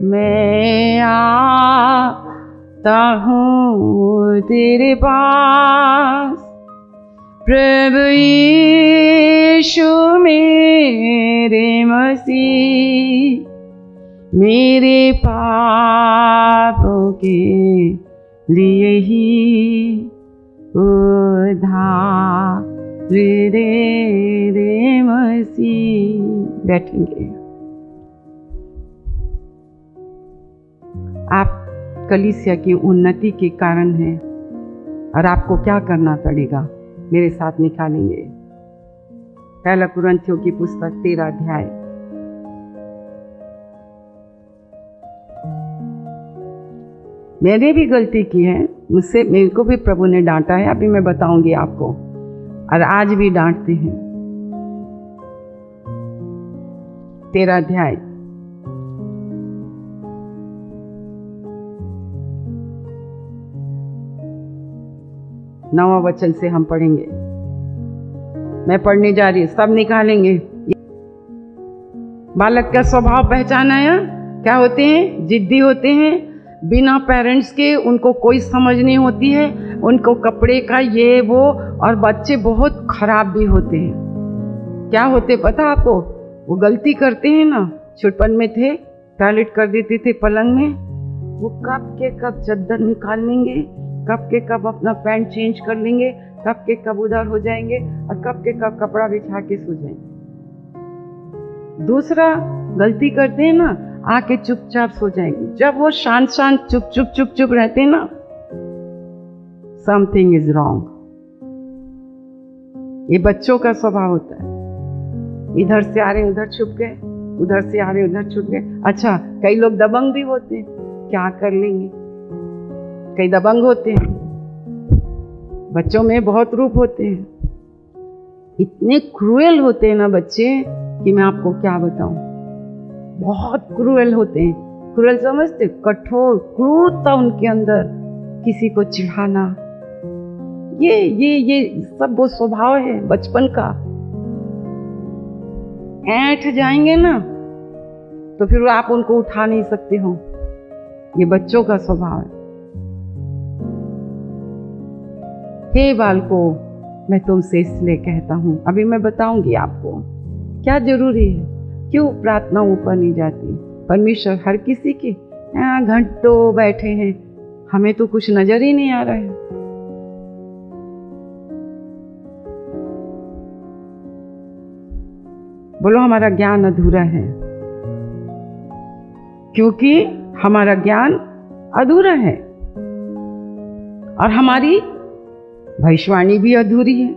मैं आता हूँ तेरे पास, प्रभु यीशु मेरे मसीह, मेरे पापों के लिए ही उधार दे मसीह। बैठेंगे। आप कलीसिया की उन्नति के कारण हैं और आपको क्या करना पड़ेगा, मेरे साथ निकालेंगे। पहला कुरिन्थियों की पुस्तक 13 अध्याय। मैंने भी गलती की है, मुझसे मेरे को भी प्रभु ने डांटा है, अभी मैं बताऊंगी आपको, और आज भी डांटते हैं। 13 अध्याय 9वां वचन से हम पढ़ेंगे। मैं पढ़ने जा रही हूँ, सब निकालेंगे। बालक का स्वभाव पहचाना है, क्या होते हैं? जिद्दी होते हैं, बिना पेरेंट्स के उनको कोई समझ नहीं होती है, उनको कपड़े का ये वो, और बच्चे बहुत खराब भी होते हैं। क्या होते पता आपको? वो गलती करते हैं ना, छुटपन में थे, टॉयलेट कर देते थे पलंग में, वो कब के कब चद्दर निकाल लेंगे, कब के कब अपना पैंट चेंज कर लेंगे, कब के कब उधर हो जाएंगे, और कब के कब कपड़ा बिछा के सो जाएंगे। दूसरा गलती करते हैं ना, आके चुपचाप सो जाएंगे। जब वो शांत शांत चुप चुप चुप चुप रहते हैं ना, समथिंग इज रॉन्ग। ये बच्चों का स्वभाव होता है। इधर से आ रहे उधर छुप गए, उधर से आ रहे उधर छुप गए। अच्छा, कई लोग दबंग भी होते हैं, क्या कर लेंगे, कई दबंग होते हैं। बच्चों में बहुत रूप होते हैं, इतने क्रूएल होते हैं ना बच्चे कि मैं आपको क्या बताऊं, बहुत क्रूएल होते हैं। क्रूएल समझते? कठोर, क्रूरता उनके अंदर, किसी को चिढ़ाना, ये सब वो स्वभाव है बचपन का। ऐंठ जाएंगे ना तो फिर आप उनको उठा नहीं सकते हो, ये बच्चों का स्वभाव है। हे बालको, मैं तुमसे इसलिए कहता हूं, अभी मैं बताऊंगी आपको क्या जरूरी है, क्यों प्रार्थना ऊपर नहीं जाती। परमेश्वर हर किसी के यहाँ घंटों बैठे हैं, हमें तो कुछ नजर ही नहीं आ रहा है। बोलो, हमारा ज्ञान अधूरा है, क्योंकि हमारा ज्ञान अधूरा है और हमारी भविष्यवाणी भी अधूरी है।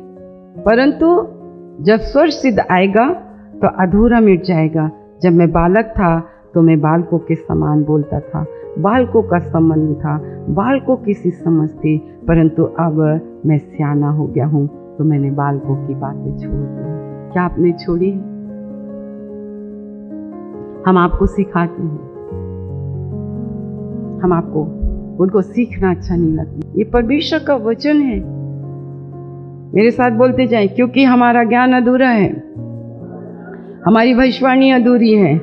परंतु जब स्वर सिद्ध आएगा तो अधूरा मिट जाएगा। जब मैं बालक था तो मैं बालकों के समान बोलता था, बालकों का संबंध था, बालकों की सी समझ थी, परंतु अब मैं सियाना हो गया हूं तो मैंने बालकों की बातें छोड़ दी। क्या आपने छोड़ी है? हम आपको सिखाते हैं, हम आपको, उनको सीखना अच्छा नहीं लगता। ये परमेश्वर का वचन है, मेरे साथ बोलते जाए, क्योंकि हमारा ज्ञान अधूरा है, हमारी भविष्यवाणी अधूरी है,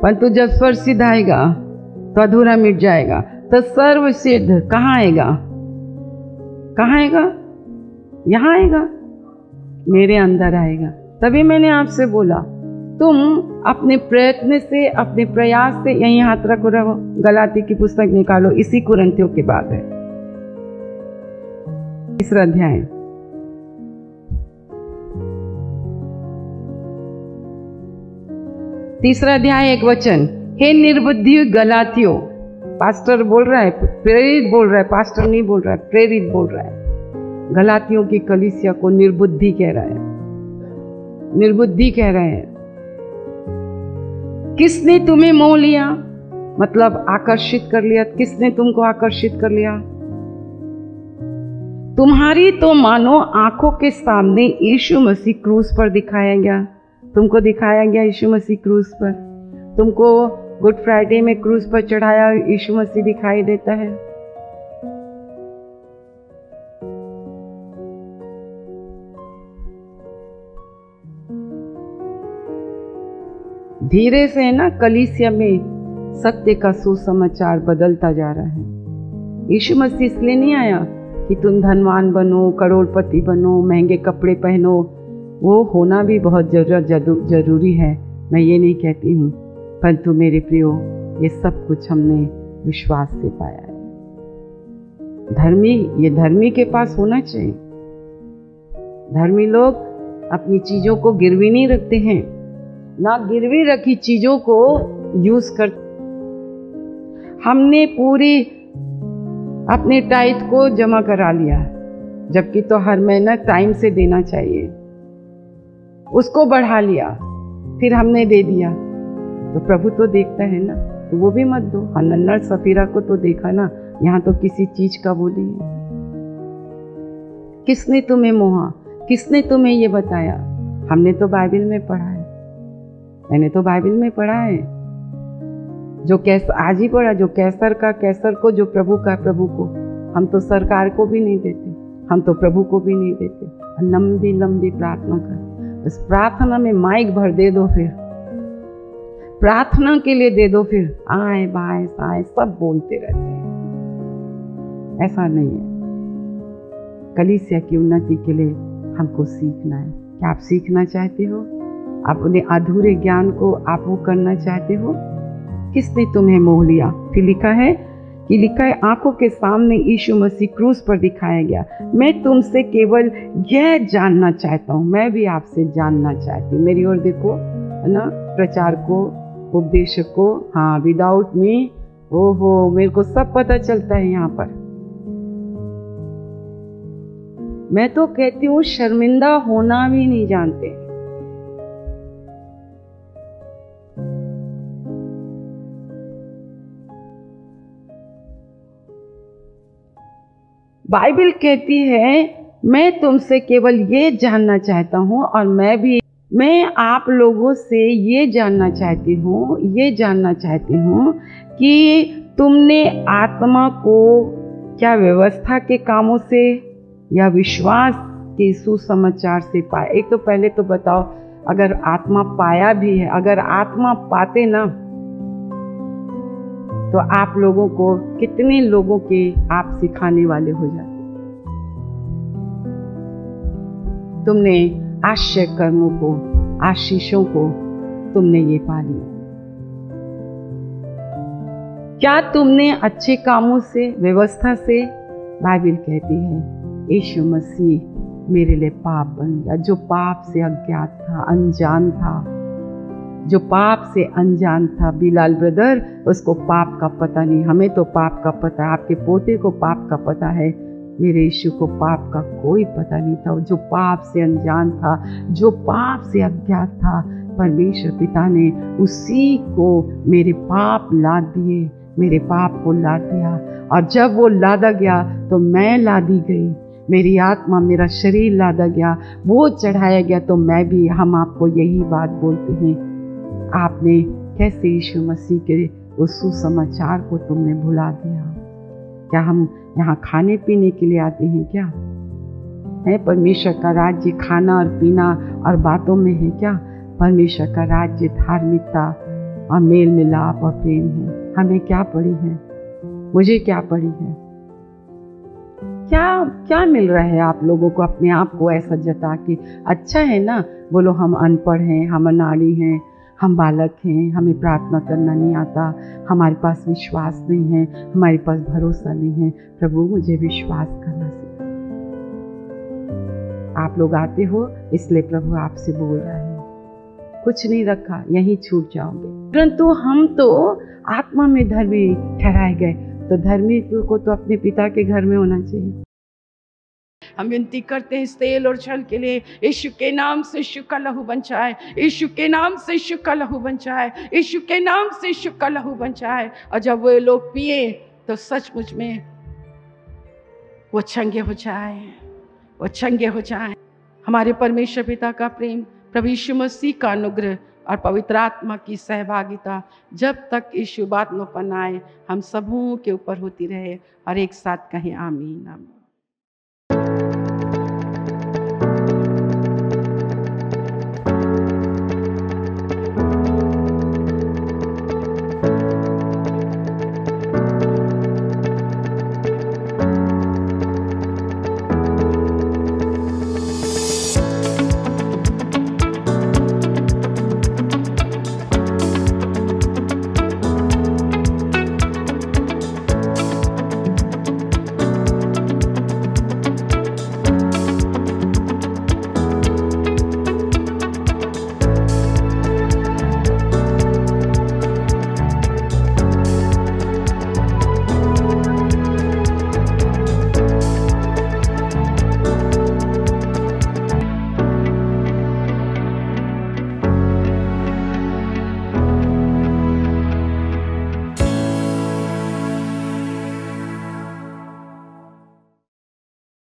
परंतु जब स्वर सिद्ध आएगा तो अधूरा मिट जाएगा। तो सर्व सिद्ध कहाँ आएगा? कहाँ आएगा? यहाँ आएगा, मेरे अंदर आएगा। तभी मैंने आपसे बोला, तुम अपने प्रयत्न से, अपने प्रयास से यहीं हाथ रखो रहो। गलाती की पुस्तक निकालो, इसी कुरिन्थियों के बाद है, 3 अध्याय। तीसरा अध्याय 1 वचन। हे निर्बुद्धि गलातियों, पास्टर बोल रहा है, प्रेरित बोल रहा है, पास्टर नहीं बोल रहा है, प्रेरित बोल रहा है। गलातियों की कलीसिया को निर्बुद्धि कह रहा है, निर्बुद्धि कह रहे हैं। किसने तुम्हें मोह लिया? मतलब आकर्षित कर लिया। किसने तुमको आकर्षित कर लिया? तुम्हारी तो मानो आंखों के सामने यीशु मसीह क्रूस पर दिखाया गया। तुमको दिखाया गया यीशु मसीह क्रूस पर, तुमको गुड फ्राइडे में क्रूस पर चढ़ाया यीशु मसीह दिखाई देता है। धीरे से ना कलीसिया में सत्य का सुसमाचार बदलता जा रहा है। यीशु मसीह इसलिए नहीं आया कि तुम धनवान बनो, करोड़पति बनो, महंगे कपड़े पहनो। वो होना भी बहुत जरूरी है, मैं ये नहीं कहती हूँ, परंतु मेरे प्रियो, ये सब कुछ हमने विश्वास से पाया है। ये धर्मी के पास होना चाहिए। धर्मी लोग अपनी चीजों को गिरवी नहीं रखते हैं, ना गिरवी रखी चीजों को यूज करते। हमने पूरी अपने टाइट को जमा करा लिया, जबकि तो हर महीना टाइम से देना चाहिए। उसको बढ़ा लिया, फिर हमने दे दिया, तो प्रभु तो देखता है ना, तो वो भी मत दो। हनन्ना सफीरा को तो देखा ना, यहाँ तो किसी चीज का वो नहीं है। किसने तुम्हें मोहा, किसने तुम्हें ये बताया? हमने तो बाइबल में पढ़ा है, मैंने तो बाइबल में पढ़ा है। जो आज ही पढ़ा, जो कैसर का कैसर को, जो प्रभु का प्रभु को। हम तो सरकार को भी नहीं देते, हम तो प्रभु को भी नहीं देते। लंबी लंबी प्रार्थना कर, बस प्रार्थना में माइक भर दे दो, फिर प्रार्थना के लिए दे दो, फिर आए बाएं साए सब बोलते रहते हैं। ऐसा नहीं है। कलीसिया की उन्नति के लिए हमको सीखना है। क्या आप सीखना चाहते हो? अपने अधूरे ज्ञान को आप वो करना चाहते हो? किसने तुम्हें मोह लिया? फिर लिखा है आंखों के सामने यीशु मसीह क्रूस पर दिखाया गया। मैं तुमसे केवल यह जानना चाहता हूँ, मैं भी आपसे जानना चाहती हूँ। मेरी ओर देखो, है ना, प्रचार को, उपदेशक को, हाँ, विदाउट मी, ओहो, मेरे को सब पता चलता है यहाँ पर। मैं तो कहती हूँ शर्मिंदा होना भी नहीं जानते। बाइबल कहती है मैं तुमसे केवल ये जानना चाहता हूँ, और मैं आप लोगों से ये जानना चाहती हूँ कि तुमने आत्मा को क्या व्यवस्था के कामों से या विश्वास के सुसमाचार से पाया? एक तो पहले तो बताओ, अगर आत्मा पाया भी है, अगर आत्मा पाते ना, तो आप लोगों को कितने लोगों के आप सिखाने वाले हो जाते। तुमने आश्चर्य कर्मों को, आशीषों को तुमने ये पा लिया। क्या तुमने अच्छे कामों से, व्यवस्था से? बाइबल कहती है यीशु मसीह मेरे लिए पाप बन गया। जो पाप से अज्ञात था, अनजान था, जो पाप से अनजान था, बिलाल ब्रदर, उसको पाप का पता नहीं। हमें तो पाप का पता है, आपके पोते को पाप का पता है, मेरे यीशु को पाप का कोई पता नहीं था। जो पाप से अनजान था, जो पाप से अज्ञात था, परमेश्वर पिता ने उसी को मेरे पाप लाद दिए, मेरे पाप को लाद दिया। और जब वो लादा गया तो मैं लादी गई, मेरी आत्मा, मेरा शरीर लादा गया, वो चढ़ाया गया, तो मैं भी। हम आपको यही बात बोलते हैं, आपने कैसे यीशु मसीह के उस सुसमाचार को तुमने भुला दिया? क्या हम यहाँ खाने पीने के लिए आते हैं क्या? है परमेश्वर का राज्य खाना और पीना और बातों में है क्या? परमेश्वर का राज्य धार्मिकता और मेल मिलाप और प्रेम है। हमें क्या पड़ी है? मुझे क्या पड़ी है? क्या मिल रहा है आप लोगों को अपने आप को ऐसा जता के? अच्छा है ना, बोलो हम अनपढ़ हैं, हम अनाड़ी हैं, हम बालक हैं, हमें प्रार्थना करना नहीं आता, हमारे पास विश्वास नहीं है, हमारे पास भरोसा नहीं है। प्रभु मुझे विश्वास करना सिखा। आप लोग आते हो इसलिए प्रभु आपसे बोल रहा है, कुछ नहीं रखा, यहीं छूट जाओगे। परंतु हम तो आत्मा में धर्मी ठहराए गए, तो धर्मी को तो अपने पिता के घर में होना चाहिए। हम विनती करते हैं इस तेल और छल के लिए, यीशु के नाम से यीशु का लहू बन जाए, यीशु के नाम से यीशु का लहू बन जाए, यीशु के नाम से यीशु का लहू बन जाए। और जब वो लोग पिए तो सचमुच में वो चंगे हो जाए, वो चंगे हो जाए। हमारे परमेश्वर पिता का प्रेम, प्रभु यीशु मसीह का अनुग्रह और पवित्र आत्मा की सहभागिता जब तक यीशु बात न पनाए हम सबों के ऊपर होती रहे। और एक साथ कहें आमीन आमीन।